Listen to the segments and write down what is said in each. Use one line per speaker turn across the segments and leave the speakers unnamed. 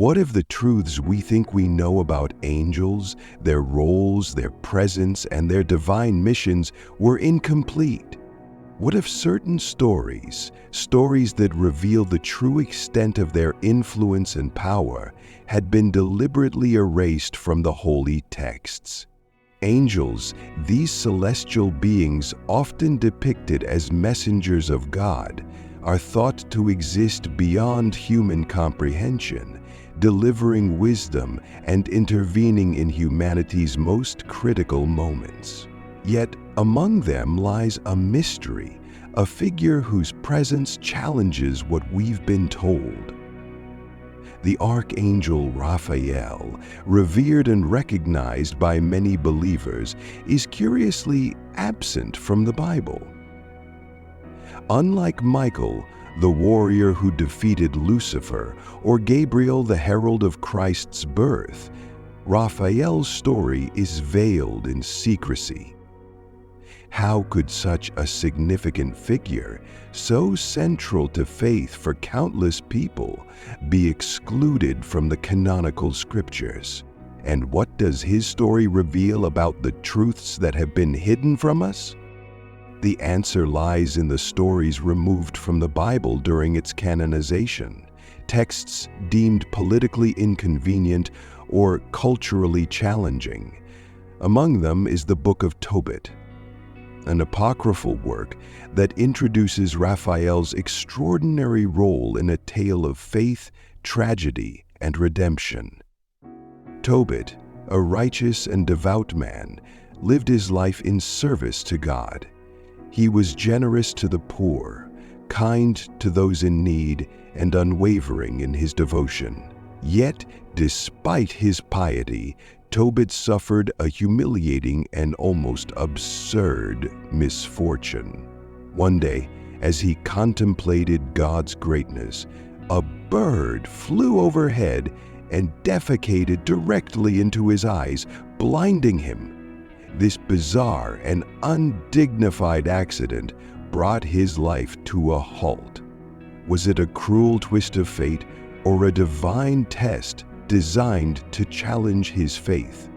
What if the truths we think we know about angels, their roles, their presence, and their divine missions were incomplete? What if certain stories that reveal the true extent of their influence and power, had been deliberately erased from the holy texts? Angels, these celestial beings often depicted as messengers of God, are thought to exist beyond human comprehension, delivering wisdom and intervening in humanity's most critical moments. Yet, among them lies a mystery, a figure whose presence challenges what we've been told. The Archangel Raphael, revered and recognized by many believers, is curiously absent from the Bible. Unlike Michael, the warrior who defeated Lucifer, or Gabriel, the herald of Christ's birth, Raphael's story is veiled in secrecy. How could such a significant figure, so central to faith for countless people, be excluded from the canonical scriptures? And what does his story reveal about the truths that have been hidden from us? The answer lies in the stories removed from the Bible during its canonization, texts deemed politically inconvenient or culturally challenging. Among them is the Book of Tobit, an apocryphal work that introduces Raphael's extraordinary role in a tale of faith, tragedy, and redemption. Tobit, a righteous and devout man, lived his life in service to God. He was generous to the poor, kind to those in need, and unwavering in his devotion. Yet, despite his piety, Tobit suffered a humiliating and almost absurd misfortune. One day, as he contemplated God's greatness, a bird flew overhead and defecated directly into his eyes, blinding him. This bizarre and undignified accident brought his life to a halt. Was it a cruel twist of fate or a divine test designed to challenge his faith?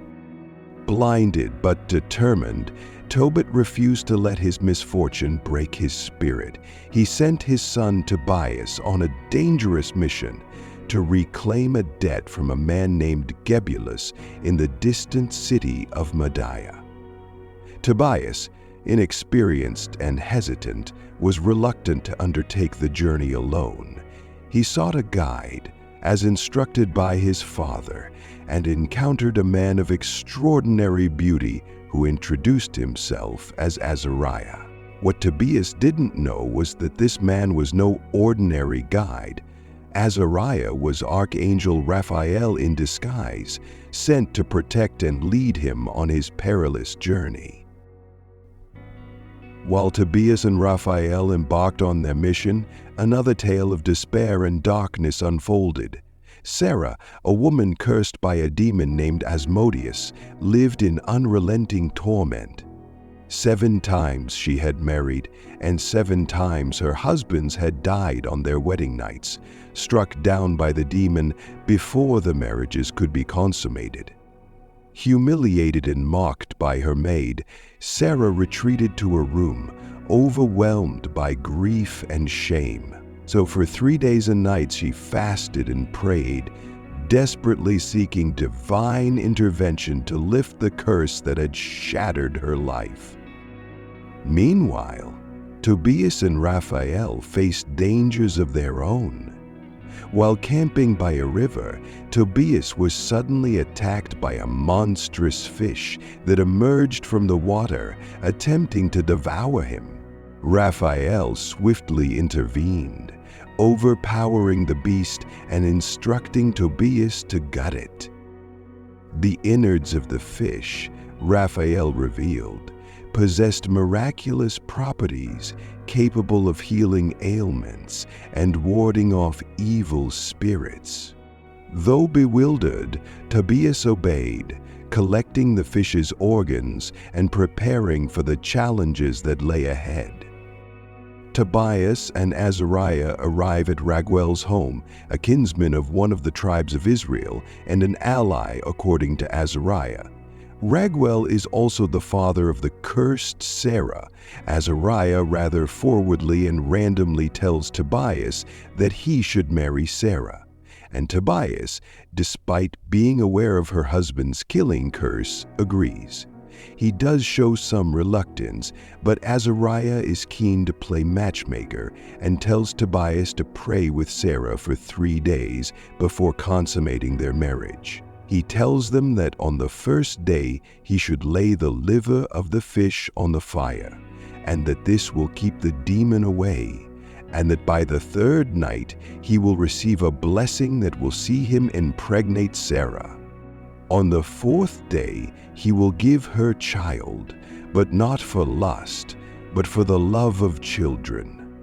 Blinded but determined, Tobit refused to let his misfortune break his spirit. He sent his son Tobias on a dangerous mission to reclaim a debt from a man named Gebulus in the distant city of Media. Tobias, inexperienced and hesitant, was reluctant to undertake the journey alone. He sought a guide, as instructed by his father, and encountered a man of extraordinary beauty who introduced himself as Azariah. What Tobias didn't know was that this man was no ordinary guide. Azariah was Archangel Raphael in disguise, sent to protect and lead him on his perilous journey. While Tobias and Raphael embarked on their mission, another tale of despair and darkness unfolded. Sarah, a woman cursed by a demon named Asmodeus, lived in unrelenting torment. 7 times she had married, and 7 times her husbands had died on their wedding nights, struck down by the demon before the marriages could be consummated. Humiliated and mocked by her maid, Sarah retreated to her room, overwhelmed by grief and shame. So for 3 days and nights she fasted and prayed, desperately seeking divine intervention to lift the curse that had shattered her life. Meanwhile, Tobias and Raphael faced dangers of their own. While camping by a river, Tobias was suddenly attacked by a monstrous fish that emerged from the water, attempting to devour him. Raphael swiftly intervened, overpowering the beast and instructing Tobias to gut it. The innards of the fish, Raphael revealed, possessed miraculous properties capable of healing ailments and warding off evil spirits. Though bewildered, Tobias obeyed, collecting the fish's organs and preparing for the challenges that lay ahead. Tobias and Azariah arrive at Raguel's home, a kinsman of one of the tribes of Israel and an ally according to Azariah. Raguel is also the father of the cursed Sarah. Azariah rather forwardly and randomly tells Tobias that he should marry Sarah. And Tobias, despite being aware of her husband's killing curse, agrees. He does show some reluctance, but Azariah is keen to play matchmaker and tells Tobias to pray with Sarah for 3 days before consummating their marriage. He tells them that on the first day he should lay the liver of the fish on the fire, and that this will keep the demon away, and that by the 3rd night he will receive a blessing that will see him impregnate Sarah. On the 4th day he will give her child, but not for lust, but for the love of children.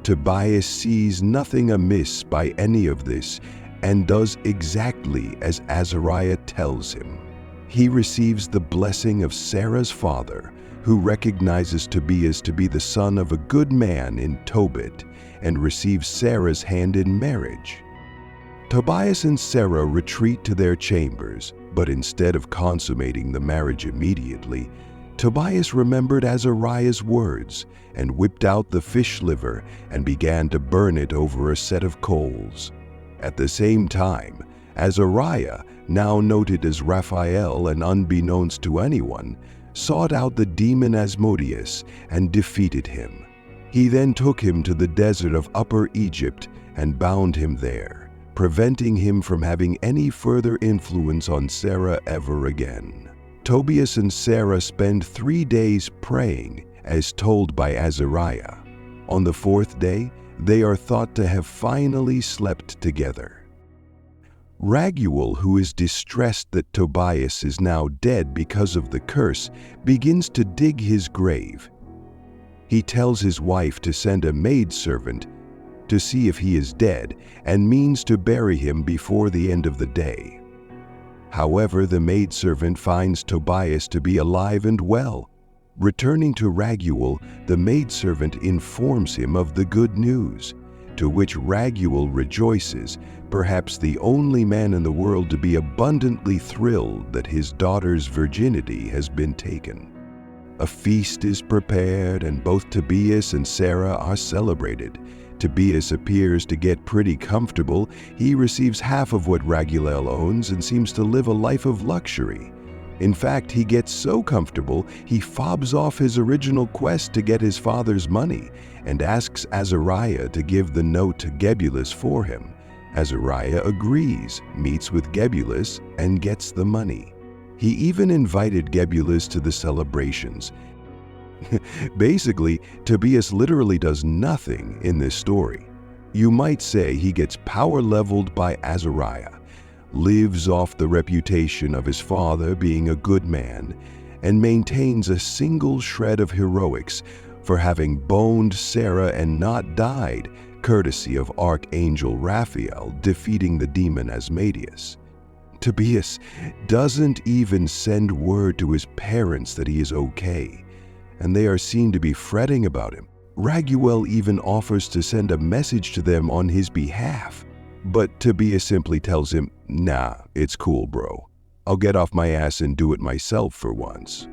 Tobias sees nothing amiss by any of this and does exactly as Azariah tells him. He receives the blessing of Sarah's father, who recognizes Tobias to be the son of a good man in Tobit, and receives Sarah's hand in marriage. Tobias and Sarah retreat to their chambers, but instead of consummating the marriage immediately, Tobias remembered Azariah's words and whipped out the fish liver and began to burn it over a set of coals. At the same time, Azariah, now noted as Raphael and unbeknownst to anyone, sought out the demon Asmodeus and defeated him. He then took him to the desert of Upper Egypt and bound him there, preventing him from having any further influence on Sarah ever again. Tobias and Sarah spend 3 days praying, as told by Azariah. On the 4th day, they are thought to have finally slept together. Raguel, who is distressed that Tobias is now dead because of the curse, begins to dig his grave. He tells his wife to send a maidservant to see if he is dead and means to bury him before the end of the day. However, the maidservant finds Tobias to be alive and well. Returning to Raguel, the maidservant informs him of the good news, to which Raguel rejoices, perhaps the only man in the world to be abundantly thrilled that his daughter's virginity has been taken. A feast is prepared, and both Tobias and Sarah are celebrated. Tobias appears to get pretty comfortable. He receives half of what Raguel owns and seems to live a life of luxury. In fact, he gets so comfortable, he fobs off his original quest to get his father's money and asks Azariah to give the note to Gebulus for him. Azariah agrees, meets with Gebulus, and gets the money. He even invited Gebulus to the celebrations. Basically, Tobias literally does nothing in this story. You might say he gets power leveled by Azariah, lives off the reputation of his father being a good man, and maintains a single shred of heroics for having boned Sarah and not died, courtesy of Archangel Raphael defeating the demon Asmodeus. Tobias doesn't even send word to his parents that he is okay, and they are seen to be fretting about him. Raguel even offers to send a message to them on his behalf, but Tobias simply tells him, "Nah, it's cool, bro. I'll get off my ass and do it myself for once."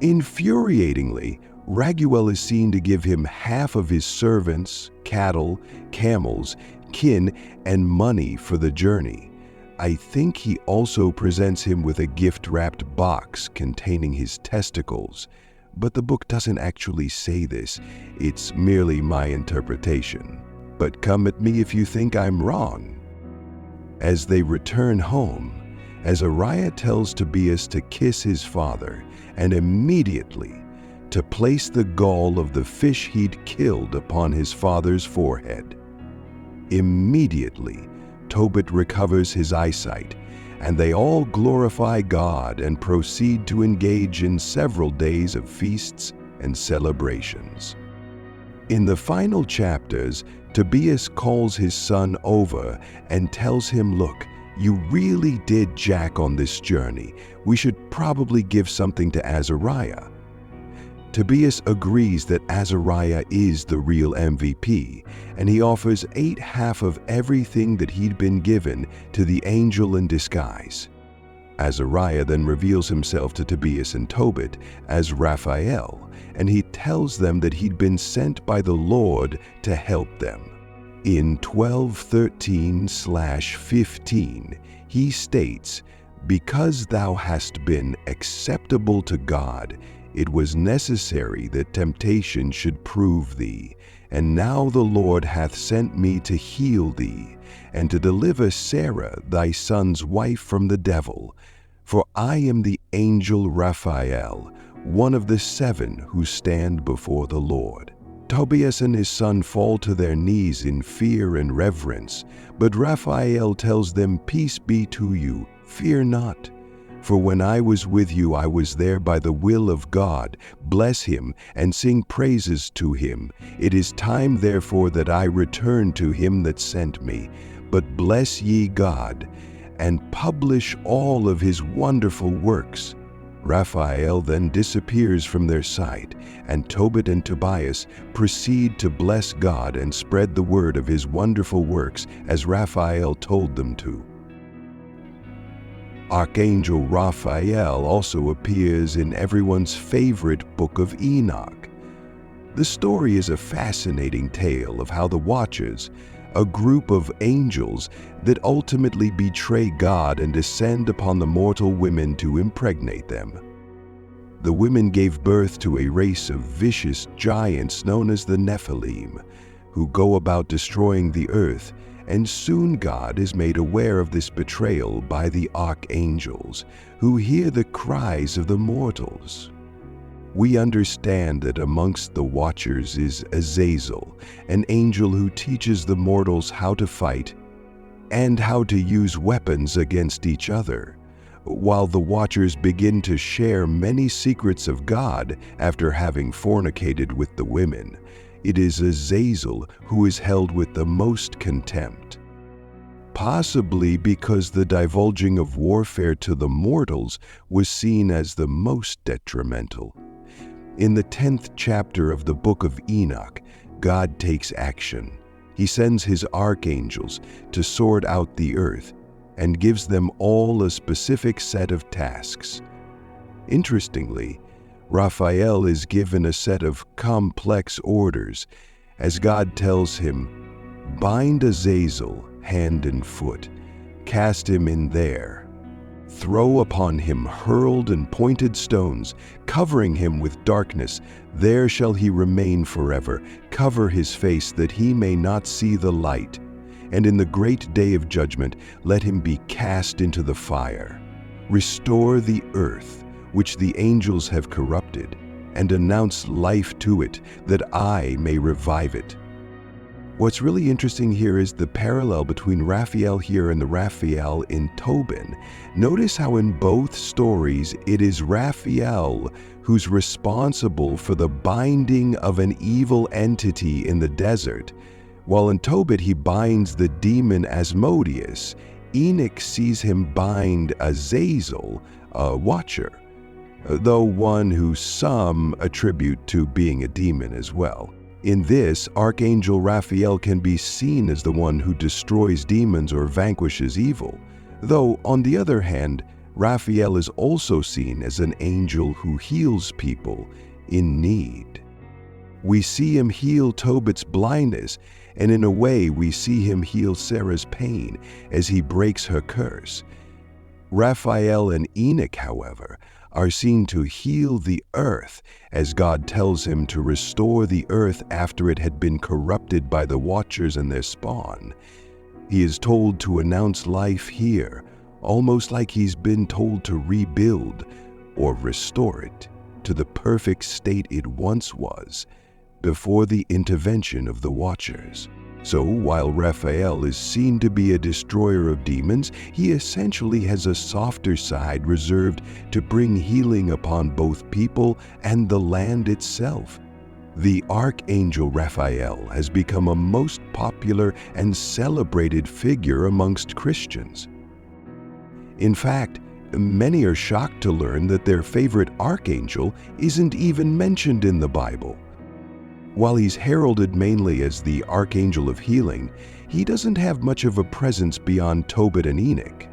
Infuriatingly, Raguel is seen to give him half of his servants, cattle, camels, kin, and money for the journey. I think he also presents him with a gift-wrapped box containing his testicles, but the book doesn't actually say this. It's merely my interpretation. But come at me if you think I'm wrong. As they return home, Azariah tells Tobias to kiss his father and immediately to place the gall of the fish he'd killed upon his father's forehead. Immediately, Tobit recovers his eyesight, and they all glorify God and proceed to engage in several days of feasts and celebrations. In the final chapters, Tobias calls his son over and tells him, "Look, you really did jack on this journey. We should probably give something to Azariah." Tobias agrees that Azariah is the real MVP, and he offers 1/8 of everything that he'd been given to the angel in disguise. Azariah then reveals himself to Tobias and Tobit as Raphael, and he tells them that he'd been sent by the Lord to help them. In 12:13-15, he states, "Because thou hast been acceptable to God, it was necessary that temptation should prove thee. And now the Lord hath sent me to heal thee, and to deliver Sarah thy son's wife from the devil. For I am the angel Raphael, one of the 7 who stand before the Lord." Tobias and his son fall to their knees in fear and reverence, but Raphael tells them, "Peace be to you, fear not. For when I was with you, I was there by the will of God. Bless him and sing praises to him. It is time therefore that I return to him that sent me. But bless ye God, and publish all of his wonderful works." Raphael then disappears from their sight, and Tobit and Tobias proceed to bless God and spread the word of his wonderful works as Raphael told them to. Archangel Raphael also appears in everyone's favorite Book of Enoch. The story is a fascinating tale of how the Watchers, a group of angels that ultimately betray God and descend upon the mortal women to impregnate them. The women gave birth to a race of vicious giants known as the Nephilim, who go about destroying the earth, and soon God is made aware of this betrayal by the archangels, who hear the cries of the mortals. We understand that amongst the Watchers is Azazel, an angel who teaches the mortals how to fight and how to use weapons against each other, while the Watchers begin to share many secrets of God after having fornicated with the women. It is Azazel who is held with the most contempt, possibly because the divulging of warfare to the mortals was seen as the most detrimental. In the 10th chapter of the Book of Enoch, God takes action. He sends his archangels to sort out the earth and gives them all a specific set of tasks. Interestingly, Raphael is given a set of complex orders as God tells him, "Bind Azazel hand and foot, cast him in there. Throw upon him hurled and pointed stones, covering him with darkness. There shall he remain forever. Cover his face that he may not see the light. And in the great day of judgment, let him be cast into the fire. Restore the earth, which the angels have corrupted, and announce life to it, that I may revive it." What's really interesting here is the parallel between Raphael here and the Raphael in Tobin. Notice how in both stories it is Raphael who's responsible for the binding of an evil entity in the desert. While in Tobit he binds the demon Asmodeus, Enoch sees him bind Azazel, a Watcher, though one who some attribute to being a demon as well. In this, Archangel Raphael can be seen as the one who destroys demons or vanquishes evil, though on the other hand, Raphael is also seen as an angel who heals people in need. We see him heal Tobit's blindness, and in a way we see him heal Sarah's pain as he breaks her curse. Raphael and Enoch, however, are seen to heal the earth as God tells him to restore the earth after it had been corrupted by the Watchers and their spawn. He is told to announce life here, almost like he's been told to rebuild or restore it to the perfect state it once was before the intervention of the Watchers. So while Raphael is seen to be a destroyer of demons, he essentially has a softer side reserved to bring healing upon both people and the land itself. The Archangel Raphael has become a most popular and celebrated figure amongst Christians. In fact, many are shocked to learn that their favorite archangel isn't even mentioned in the Bible. While he's heralded mainly as the Archangel of Healing, he doesn't have much of a presence beyond Tobit and Enoch.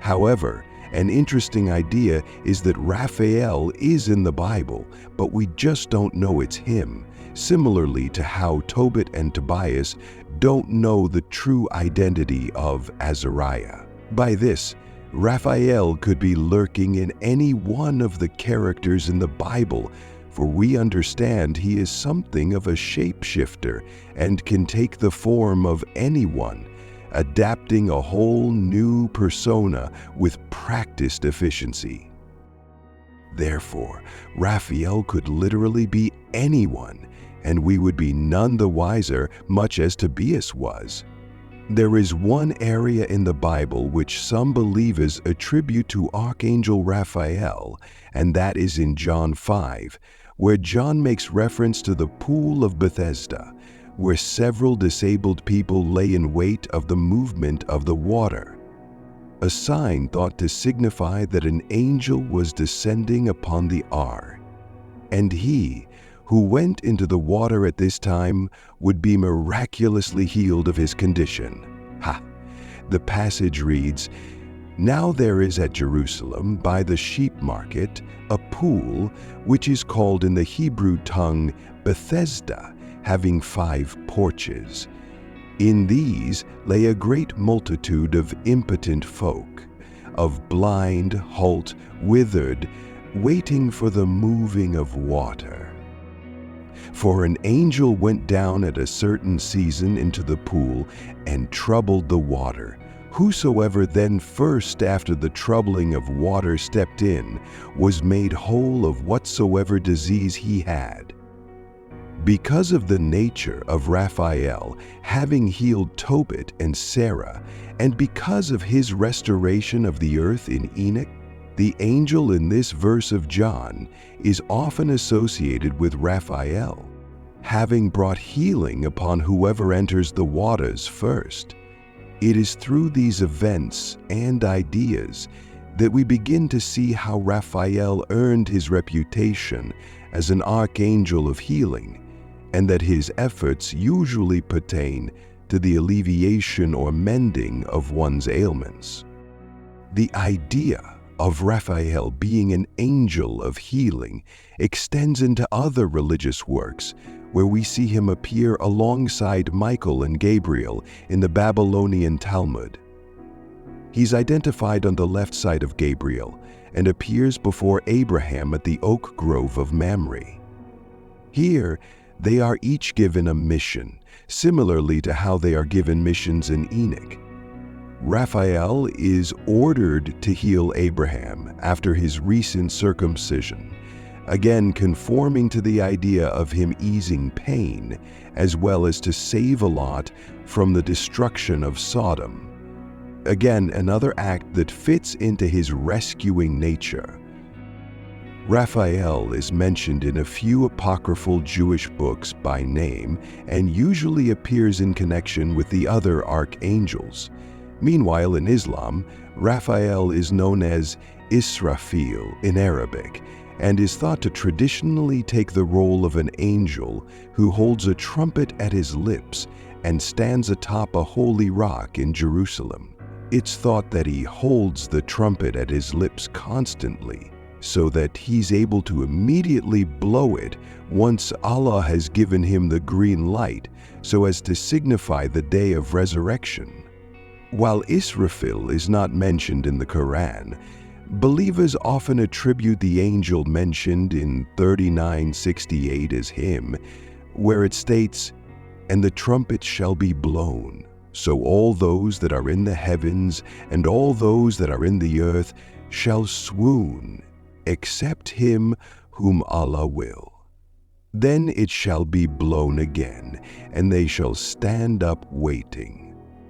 However, an interesting idea is that Raphael is in the Bible, but we just don't know it's him, similarly to how Tobit and Tobias don't know the true identity of Azariah. By this, Raphael could be lurking in any one of the characters in the Bible, for we understand he is something of a shapeshifter and can take the form of anyone, adapting a whole new persona with practiced efficiency. Therefore, Raphael could literally be anyone, and we would be none the wiser, much as Tobias was. There is one area in the Bible which some believers attribute to Archangel Raphael, and that is in John 5, where John makes reference to the pool of Bethesda, where several disabled people lay in wait of the movement of the water, a sign thought to signify that an angel was descending upon the hour, and he who went into the water at this time would be miraculously healed of his condition. The passage reads, "Now there is at Jerusalem by the sheep market a pool, which is called in the Hebrew tongue Bethesda, having 5 porches. In these lay a great multitude of impotent folk, of blind, halt, withered, waiting for the moving of water. For an angel went down at a certain season into the pool and troubled the water. Whosoever then first after the troubling of water stepped in was made whole of whatsoever disease he had." Because of the nature of Raphael having healed Tobit and Sarah, and because of his restoration of the earth in Enoch, the angel in this verse of John is often associated with Raphael, having brought healing upon whoever enters the waters first. It is through these events and ideas that we begin to see how Raphael earned his reputation as an archangel of healing, and that his efforts usually pertain to the alleviation or mending of one's ailments. The idea of Raphael being an angel of healing extends into other religious works, where we see him appear alongside Michael and Gabriel in the Babylonian Talmud. He's identified on the left side of Gabriel and appears before Abraham at the oak grove of Mamre. Here, they are each given a mission, similarly to how they are given missions in Enoch. Raphael is ordered to heal Abraham after his recent circumcision, again conforming to the idea of him easing pain, as well as to save a Lot from the destruction of Sodom. Again, another act that fits into his rescuing nature. Raphael is mentioned in a few apocryphal Jewish books by name and usually appears in connection with the other archangels. Meanwhile, in Islam, Raphael is known as Israfil in Arabic and is thought to traditionally take the role of an angel who holds a trumpet at his lips and stands atop a holy rock in Jerusalem. It's thought that he holds the trumpet at his lips constantly, so that he's able to immediately blow it once Allah has given him the green light, so as to signify the day of resurrection. While Israfil is not mentioned in the Quran, believers often attribute the angel mentioned in 39:68 as him, where it states, "And the trumpet shall be blown, so all those that are in the heavens and all those that are in the earth shall swoon, except him whom Allah will. Then it shall be blown again, and they shall stand up waiting."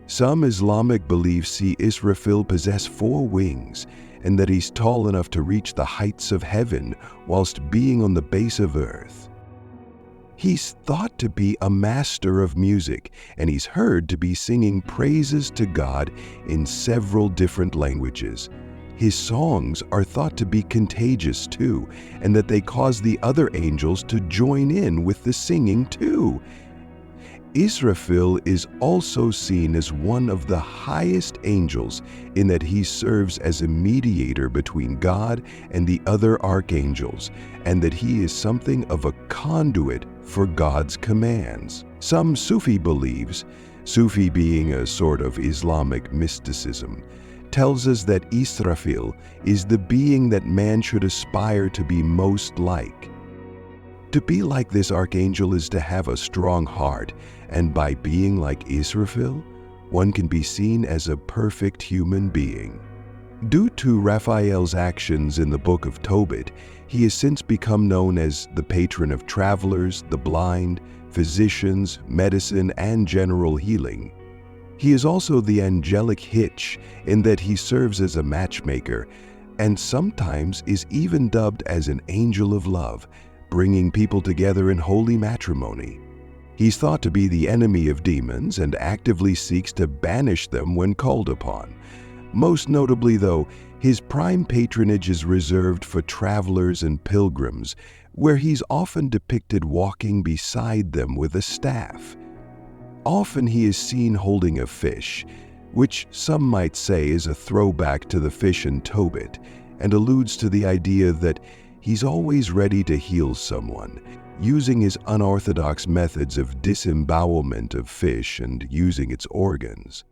Some Islamic beliefs see Israfil possess 4 wings, and that he's tall enough to reach the heights of heaven whilst being on the base of earth. He's thought to be a master of music, and he's heard to be singing praises to God in several different languages. His songs are thought to be contagious too, and that they cause the other angels to join in with the singing too. Israfil is also seen as one of the highest angels in that he serves as a mediator between God and the other archangels, and that he is something of a conduit for God's commands. Some Sufi believes, Sufi being a sort of Islamic mysticism, tells us that Israfil is the being that man should aspire to be most like. To be like this archangel is to have a strong heart, and by being like Israfil, one can be seen as a perfect human being. Due to Raphael's actions in the Book of Tobit, he has since become known as the patron of travelers, the blind, physicians, medicine, and general healing. He is also the angelic hitch in that he serves as a matchmaker, and sometimes is even dubbed as an angel of love, bringing people together in holy matrimony. He's thought to be the enemy of demons and actively seeks to banish them when called upon. Most notably, though, his prime patronage is reserved for travelers and pilgrims, where he's often depicted walking beside them with a staff. Often he is seen holding a fish, which some might say is a throwback to the fish in Tobit, and alludes to the idea that he's always ready to heal someone, using his unorthodox methods of disembowelment of fish and using its organs.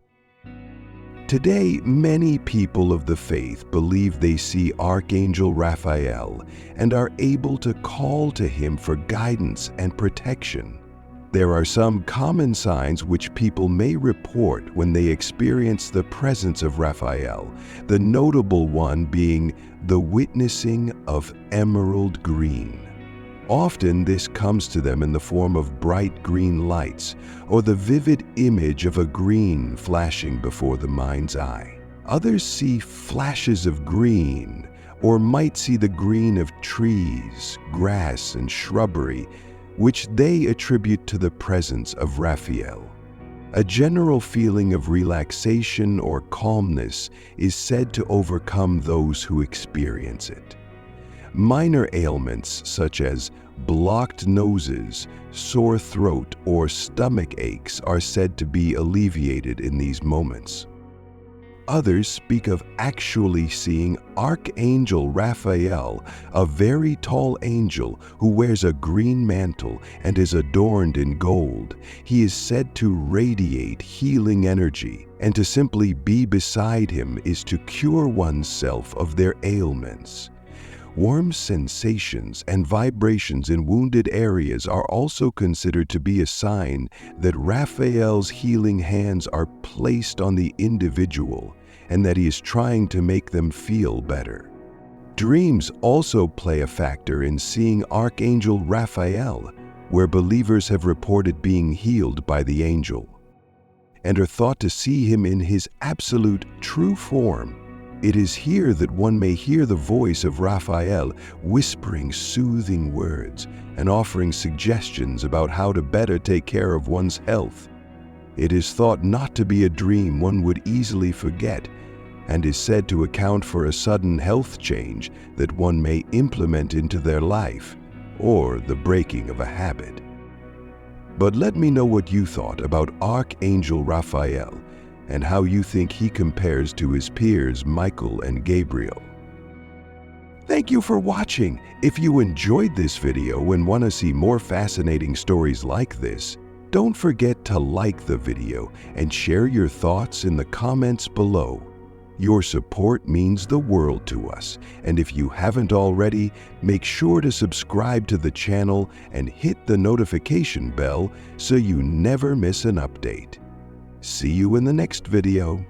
Today, many people of the faith believe they see Archangel Raphael and are able to call to him for guidance and protection. There are some common signs which people may report when they experience the presence of Raphael, the notable one being the witnessing of emerald green. Often this comes to them in the form of bright green lights or the vivid image of a green flashing before the mind's eye. Others see flashes of green or might see the green of trees, grass, and shrubbery, which they attribute to the presence of Raphael. A general feeling of relaxation or calmness is said to overcome those who experience it. Minor ailments such as blocked noses, sore throat, or stomach aches are said to be alleviated in these moments. Others speak of actually seeing Archangel Raphael, a very tall angel who wears a green mantle and is adorned in gold. He is said to radiate healing energy, and to simply be beside him is to cure oneself of their ailments. Warm sensations and vibrations in wounded areas are also considered to be a sign that Raphael's healing hands are placed on the individual and that he is trying to make them feel better. Dreams also play a factor in seeing Archangel Raphael, where believers have reported being healed by the angel, and are thought to see him in his absolute true form. It is here that one may hear the voice of Raphael whispering soothing words and offering suggestions about how to better take care of one's health. It is thought not to be a dream one would easily forget, and is said to account for a sudden health change that one may implement into their life, or the breaking of a habit. But let me know what you thought about Archangel Raphael, and how you think he compares to his peers Michael and Gabriel. Thank you for watching. If you enjoyed this video and want to see more fascinating stories like this, don't forget to like the video and share your thoughts in the comments below. Your support means the world to us, and if you haven't already, make sure to subscribe to the channel and hit the notification bell so you never miss an update. See you in the next video.